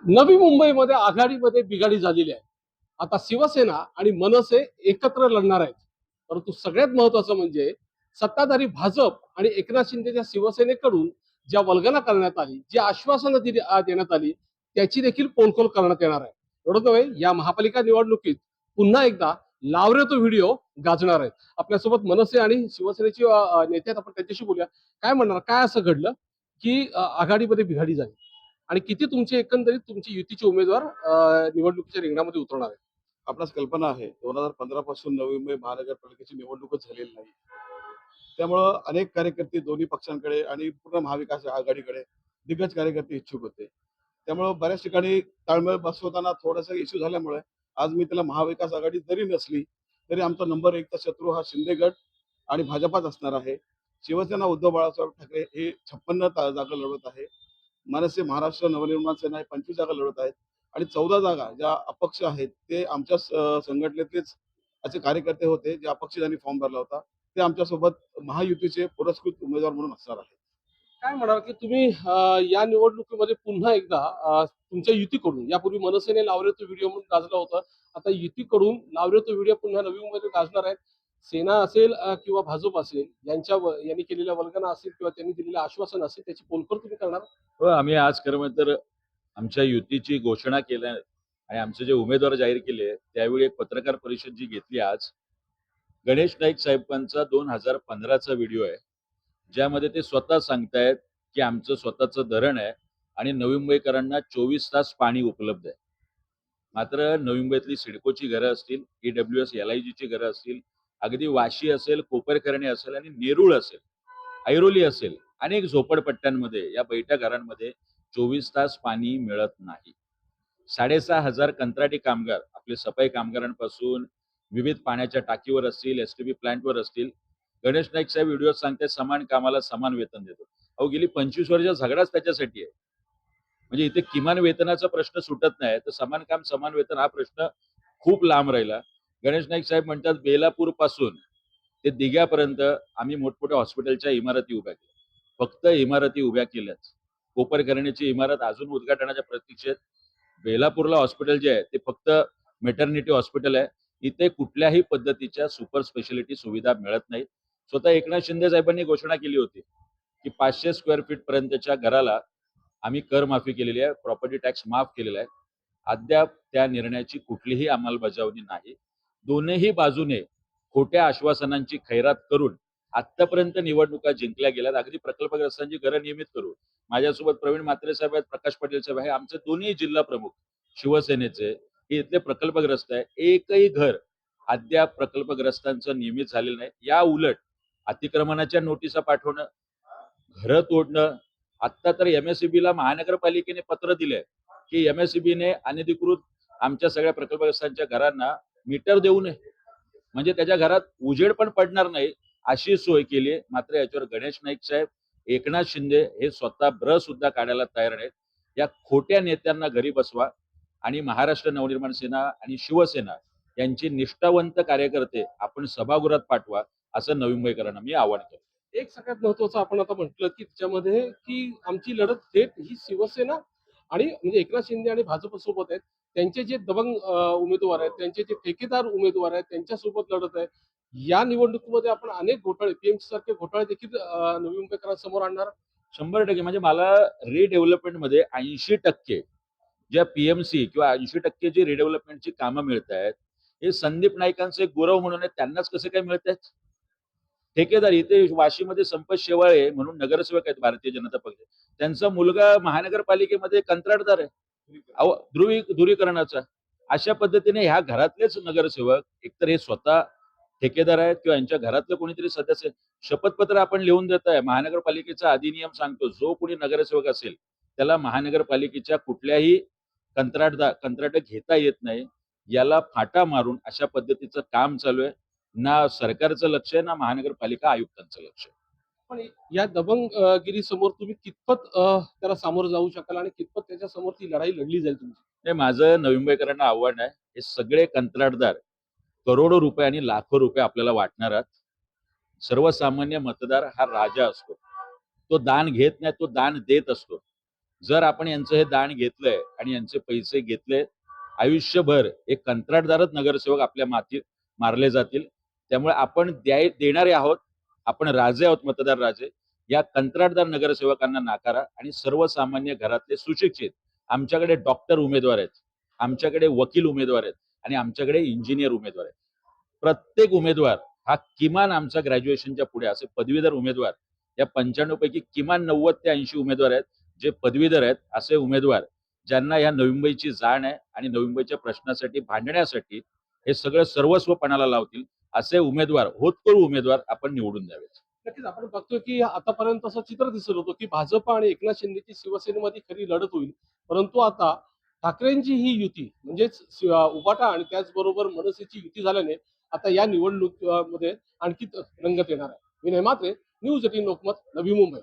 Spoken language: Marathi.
नवी मुंबईमध्ये आघाडीमध्ये बिघाडी झालेली आहे. आता शिवसेना आणि मनसे एकत्र लढणार आहेत. परंतु सगळ्यात महत्वाचं म्हणजे सत्ताधारी भाजप आणि एकनाथ शिंदेच्या शिवसेनेकडून ज्या वल्गना करण्यात आली, जी आश्वासनं देण्यात आली, त्याची देखील पोलखोल करण्यात येणार आहे. एवढंच नव्हे, या महापालिका निवडणुकीत पुन्हा एकदा लावरे तो व्हिडिओ गाजणार आहेत. आपल्यासोबत मनसे आणि शिवसेनेचे नेते आहेत, आपण त्यांच्याशी बोलूया. काय म्हणणार, काय असं घडलं की आघाडीमध्ये बिघाडी झाली आणि किती तुमचे एकंदरीत तुमची युतीचे उमेदवार निवडणुकीच्या रिंगणामध्ये उतरणार आहेत? आपणास कल्पना आहे 2015 पासून नवी मुंबई महानगरपालिकेची निवडणूकच झालेली नाही. त्यामुळं अनेक कार्यकर्ते दोन्ही पक्षांकडे आणि पूर्ण महाविकास आघाडीकडे दिग्गज कार्यकर्ते इच्छुक होते. त्यामुळं बऱ्याच ठिकाणी ताळमेळ बसवताना थोडासा इश्यू झाल्यामुळे आज मी त्याला महाविकास आघाडी जरी नसली तरी आमचा नंबर 1चा शत्रू हा शिंदे गट आणि भाजपाच असणार आहे. शिवसेना उद्धव बाळासाहेब ठाकरे हे 56 जागा लढवत आहे. मनसे महाराष्ट्र नवनिर्माण सेना हे 25 जागा लढवत आहेत आणि 14 जागा ज्या अपक्ष आहेत ते आमच्या संघटनेतलेच असे कार्यकर्ते होते जे अपक्ष ज्यांनी फॉर्म भरला होता ते आमच्यासोबत महायुतीचे पुरस्कृत उमेदवार म्हणून असणार आहेत. काय म्हणाल की तुम्ही या निवडणुकीमध्ये पुन्हा एकदा तुमच्या युतीकडून यापूर्वी मनसेने लावरे तो व्हिडिओ म्हणून गाजला होता. आता युतीकडून लावरे तो व्हिडिओ पुन्हा नवी मुंबईमध्ये गाजणार आहेत. सेना असेल किंवा भाजप असेल यांनी केलेल्या वल्गना असेल किंवा त्यांनी दिलेलं आश्वासन असेल त्याची पोलखोल तुम्ही करणार? हो, आम्ही आज खरं तर आमच्या युतीची घोषणा केल्या आणि आमचे जे उमेदवार जाहीर केले त्यावेळी एक पत्रकार परिषद जी घेतली आज. गणेश नाईक साहेबांचा 2015चा व्हिडिओ आहे, ज्यामध्ये ते स्वतः सांगतायत की आमचं स्वतःचं धरण आहे आणि नवी मुंबईकरांना 24 तास पाणी उपलब्ध आहे. मात्र नवी मुंबईतली सिडकोची घरं असतील, EWS LIGची घरं असतील, अगदी वाशी असेल, कोपरखर्णी असेल आणि नेरूळ असेल, ऐरोली असेल, अनेक झोपडपट्ट्यांमध्ये या बैठ्या घरांमध्ये 24 तास पाणी मिळत नाही. 6,500 कंत्राटी कामगार आपले सफाई कामगारांपासून विविध पाण्याच्या टाकीवर असतील, STB प्लांटवर असतील. गणेश नाईक साहेब व्हिडिओत सांगतात समान कामाला समान वेतन देतो. अहो, गेली 25 वर्ष झगडाच त्याच्यासाठी आहे. म्हणजे इथे किमान वेतनाचा प्रश्न सुटत नाही, तर समान काम समान वेतन हा प्रश्न खूप लांब राहिला. गणेश नाईक साहेब म्हणतात बेलापूर पासून ते दिघ्यापर्यंत आम्ही मोठमोठ्या हॉस्पिटलच्या इमारती उभ्या केल्या. फक्त इमारती उभ्या केल्याच. कोपरखरणीची इमारत अजून उद्घाटनाच्या प्रतीक्षेत. बेलापूरला हॉस्पिटल जे आहे ते फक्त मेटर्निटी हॉस्पिटल आहे. इथे कुठल्याही पद्धतीच्या सुपर स्पेशालिटी सुविधा मिळत नाही. स्वतः एकनाथ शिंदे साहेबांनी घोषणा केली होती की 500 स्क्वेअर फीट पर्यंतच्या घराला आम्ही कर माफी केलेली आहे, प्रॉपर्टी टॅक्स माफ केलेला आहे. अद्याप त्या निर्णयाची कुठलीही अंमलबजावणी नाही. दोन्ही बाजूने खोट्या आश्वासनांची खैरात करून आतापर्यंत निवडणुका जिंकल्या गेल्यात. अगदी प्रकल्पग्रस्तांची घरं नियमित करू. माझ्यासोबत प्रवीण म्हात्रे साहेब आहेत, प्रकाश पाटील साहेब आहे. आमचे दोन्ही जिल्हा प्रमुख शिवसेनेचे हे इथले प्रकल्पग्रस्त आहे. एकही घर अद्याप प्रकल्पग्रस्तांचं नियमित झालेलं नाही. या उलट अतिक्रमणाच्या नोटिसा पाठवणं, घरं तोडणं. आत्ता तर MSEBला महानगरपालिकेने पत्र दिलंय की MSEBने अनधिकृत आमच्या सगळ्या प्रकल्पग्रस्तांच्या घरांना मीटर देऊ नये, म्हणजे त्याच्या घरात उजेड पण पडणार नाही अशी सोय केली आहे. मात्र याच्यावर गणेश नाईक साहेब, एकनाथ शिंदे हे स्वतः ब्र सुद्धा काढायला तयार नाहीत. या खोट्या नेत्यांना घरी बसवा आणि महाराष्ट्र नवनिर्माण सेना आणि शिवसेना यांचे निष्ठावंत कार्यकर्ते आपण सभागृहात पाठवा, असं नवी मुंबईकरांना मी आवाहन करतो. एक सगळ्यात महत्वाचं आपण आता म्हटलं की त्याच्यामध्ये की आमची लढत थेट ही शिवसेना आणि म्हणजे एकनाथ शिंदे आणि भाजप सोबत आहेत. त्यांचे जे दबंग उमेदवार आहेत, त्यांचे जे ठेकेदार उमेदवार आहेत, त्यांच्यासोबत लढत आहे. या निवडणुकीमध्ये आपण अनेक घोटाळे, PMC सारखे घोटाळे देखील नवी मुंबईकरांसमोर आणणार. 100% म्हणजे मला रिडेव्हलपमेंटमध्ये 80% ज्या PMC किंवा 80% जी रिडेव्हलपमेंटची कामं मिळत आहेत, हे संदीप नाईकांचे गुरव म्हणून आहेत, त्यांनाच कसे काय मिळत आहेत? ठेकेदार इथे वाशीमध्ये संपत शेवाळे म्हणून नगरसेवक आहेत भारतीय जनता पक्ष, त्यांचा मुलगा महानगरपालिकेमध्ये कंत्राटदार आहे. अहो, ध्रुवीकरणाचा. अशा पद्धतीने ह्या घरातलेच नगरसेवक एकतर हे स्वतः ठेकेदार आहेत किंवा यांच्या घरातलं कोणीतरी सदस्य. शपथपत्र आपण लिहून देत आहे. महानगरपालिकेचा अधिनियम सांगतो जो कोणी नगरसेवक असेल त्याला महानगरपालिकेच्या कुठल्याही कंत्राट घेता येत नाही. याला फाटा मारून अशा पद्धतीचं काम चालू आहे. ना सरकारचं लक्ष आहे, ना महानगरपालिका आयुक्तांचं लक्ष आहे. पण या दबंगगिरी समोर तुम्ही कितपत त्याला सामोरं जाऊ शकाल आणि कितपत त्याच्या समोर ती लढाई लढली जाईल तुमची? हे माझं नवी मुंबईकरांना आव्हान आहे. हे सगळे कंत्राटदार करोडो रुपये आणि लाखो रुपये आपल्याला वाटणारात. सर्वसामान्य मतदार हा राजा असतो. तो दान घेत नाही, तो दान देत असतो. जर आपण यांचं हे दान घेतलंय आणि यांचे पैसे घेतले, आयुष्यभर एक कंत्राटदारच नगरसेवक आपल्या मातीत मारले जातील. त्यामुळे आपण देणारे आहोत, आपण राजे आहोत, मतदार राजे. या कंत्राटदार नगरसेवकांना नाकारा आणि सर्वसामान्य घरातले सुशिक्षित आमच्याकडे डॉक्टर उमेदवार आहेत, आमच्याकडे वकील उमेदवार आहेत आणि आमच्याकडे इंजिनियर उमेदवार आहेत. प्रत्येक उमेदवार हा किमान आमचा ग्रॅज्युएशनच्या पुढे असे पदवीधर उमेदवार, या 95 पैकी किमान 90 ते 80 उमेदवार आहेत जे पदवीधर आहेत. असे उमेदवार ज्यांना या नवी मुंबईची जाण आहे आणि नवी मुंबईच्या प्रश्नासाठी भांडण्यासाठी हे सगळं सर्वस्व पणाला लावतील, असे उमेदवार, होतकरू उमेदवार आपण निवडून द्यावेत. नक्कीच आपण बघतोय की आतापर्यंत असं चित्र दिसत होतं की भाजप आणि एकनाथ शिंदेची शिवसेनेमध्ये खरी लढत होईल, परंतु आता ठाकरेंची ही युती म्हणजेच उभाटा आणि त्याचबरोबर मनसेची युती झाल्याने आता या निवडणुकीमध्ये आणखी रंगत येणार आहे. विनय मात्रे, न्यूज 18 लोकमत, नवी मुंबई.